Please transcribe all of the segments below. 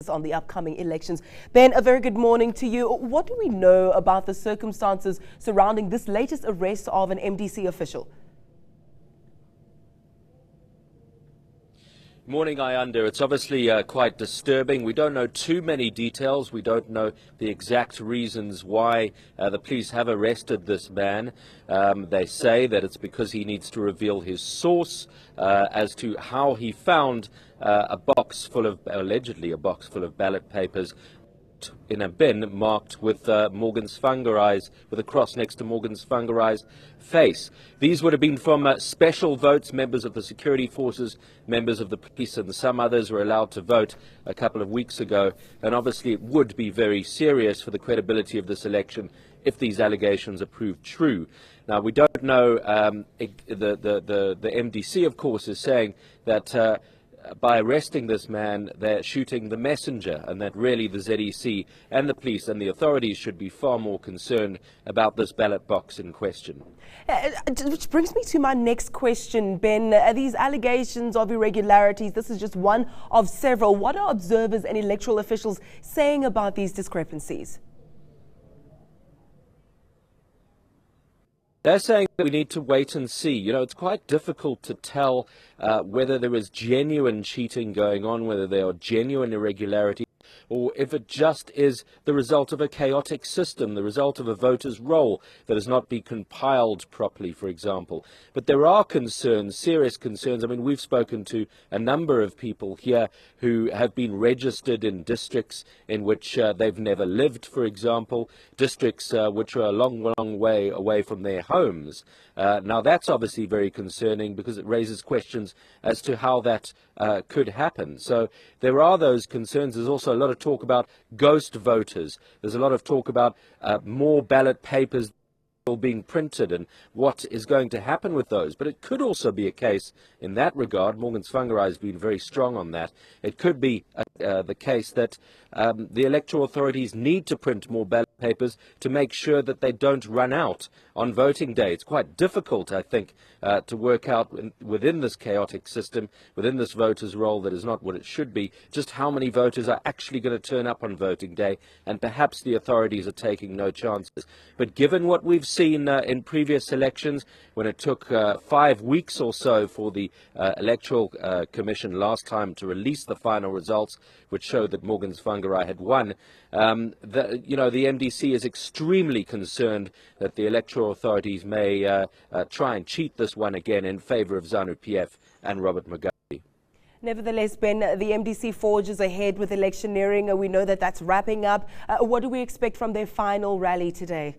on the upcoming elections. Ben, a very good morning to you. What do we know about the circumstances surrounding this latest arrest of an MDC official? Morning, Ayanda. It's obviously quite disturbing. We don't know too many details. We don't know the exact reasons why the police have arrested this man. They say that it's because he needs to reveal his source as to how he found allegedly a box full of ballot papers in a bin marked with Morgan Tsvangirai's, with a cross next to Morgan Tsvangirai's face. These would have been from special votes. Members of the security forces, members of the police and some others were allowed to vote a couple of weeks ago, and obviously it would be very serious for the credibility of this election if these allegations are proved true. Now, we don't know, the MDC of course is saying that by arresting this man, they're shooting the messenger, and that really the ZEC and the police and the authorities should be far more concerned about this ballot box in question. Which brings me to my next question, Ben. These allegations of irregularities, this is just one of several. What are observers and electoral officials saying about these discrepancies? They're saying that we need to wait and see. You know, it's quite difficult to tell whether there is genuine cheating going on, whether there are genuine irregularities, or if it just is the result of a chaotic system, the result of a voter's roll that has not been compiled properly, for example. But there are concerns, serious concerns. I mean, we've spoken to a number of people here who have been registered in districts in which they've never lived, for example, districts which are a long, long way away from their homes. Now, that's obviously very concerning because it raises questions as to how that could happen. So there are those concerns. There's also a lot of talk about ghost voters. There's a lot of talk about more ballot papers being printed and what is going to happen with those. But it could also be a case in that regard. Morgan Tsvangirai has been very strong on that. It could be the case that the electoral authorities need to print more ballot papers to make sure that they don't run out on voting day. It's quite difficult, I think, to work out within this chaotic system, within this voters' roll that is not what it should be, just how many voters are actually going to turn up on voting day, and perhaps the authorities are taking no chances. But given what we've seen in previous elections, when it took 5 weeks or so for the Electoral Commission last time to release the final results, which showed that Morgan Tsvangirai had won, the MDC is extremely concerned that the electoral authorities may try and cheat this one again in favor of ZANU-PF and Robert Mugabe. Nevertheless, Ben, the MDC forges ahead with electioneering. We know that that's wrapping up. What do we expect from their final rally today?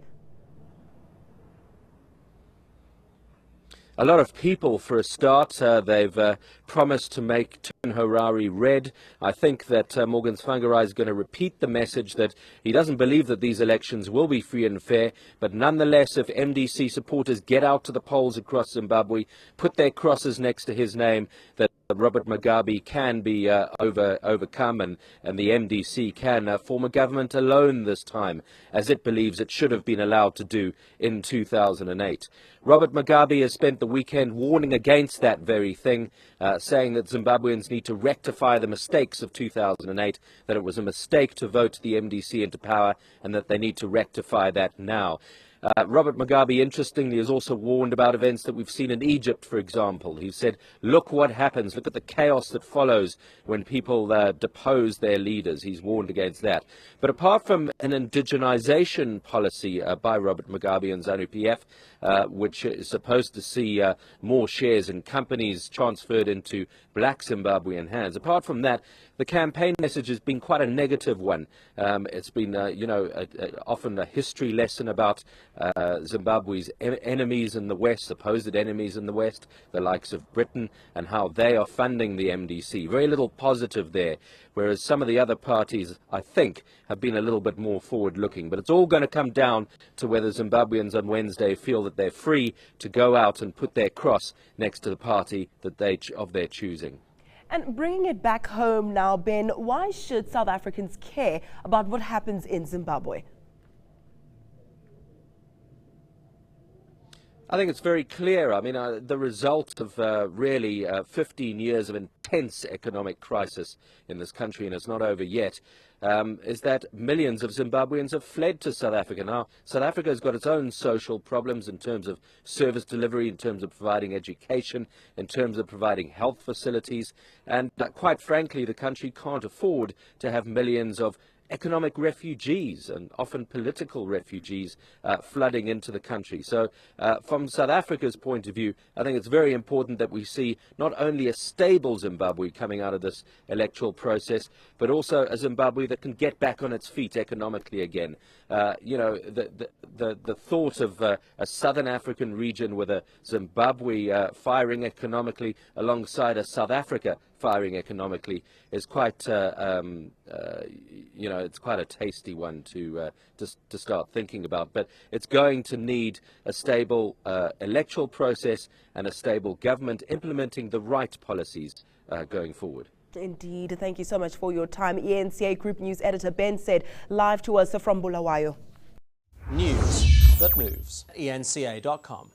A lot of people, for a start. They've promised to make Turn Harare red. I think that Morgan Tsvangirai is going to repeat the message that he doesn't believe that these elections will be free and fair, but nonetheless, if MDC supporters get out to the polls across Zimbabwe, put their crosses next to his name, that Robert Mugabe can be overcome, and the MDC can form a government alone this time, as it believes it should have been allowed to do in 2008. Robert Mugabe has spent the weekend warning against that very thing, saying that Zimbabweans need to rectify the mistakes of 2008, that it was a mistake to vote the MDC into power, and that they need to rectify that now. Robert Mugabe, interestingly, has also warned about events that we've seen in Egypt, for example. He said, look what happens, look at the chaos that follows when people depose their leaders. He's warned against that. But apart from an indigenization policy by Robert Mugabe and ZANU-PF, which is supposed to see more shares in companies transferred into black Zimbabwean hands, apart from that, the campaign message has been quite a negative one. It's been, often a history lesson about Zimbabwe's enemies in the West, supposed enemies in the West, the likes of Britain, and how they are funding the MDC. Very little positive there, whereas some of the other parties, I think, have been a little bit more forward-looking. But it's all going to come down to whether Zimbabweans on Wednesday feel that they're free to go out and put their cross next to the party that of their choosing. And bringing it back home now, Ben, why should South Africans care about what happens in Zimbabwe? I think it's very clear. I mean, the result of really 15 years of intense intense economic crisis in this country, and it's not over yet, is that millions of Zimbabweans have fled to South Africa. Now, South Africa has got its own social problems in terms of service delivery, in terms of providing education, in terms of providing health facilities, and quite frankly, the country can't afford to have millions of economic refugees and often political refugees flooding into the country. So from South Africa's point of view, I think it's very important that we see not only a stable Zimbabwe coming out of this electoral process, but also a Zimbabwe that can get back on its feet economically again. You know, the thought of a southern African region with a Zimbabwe firing economically alongside a South Africa firing economically is quite, you know, it's quite a tasty one to start thinking about. But it's going to need a stable electoral process and a stable government implementing the right policies going forward. Indeed. Thank you so much for your time. eNCA Group News Editor Ben said live to us from Bulawayo. News that moves. eNCA.com.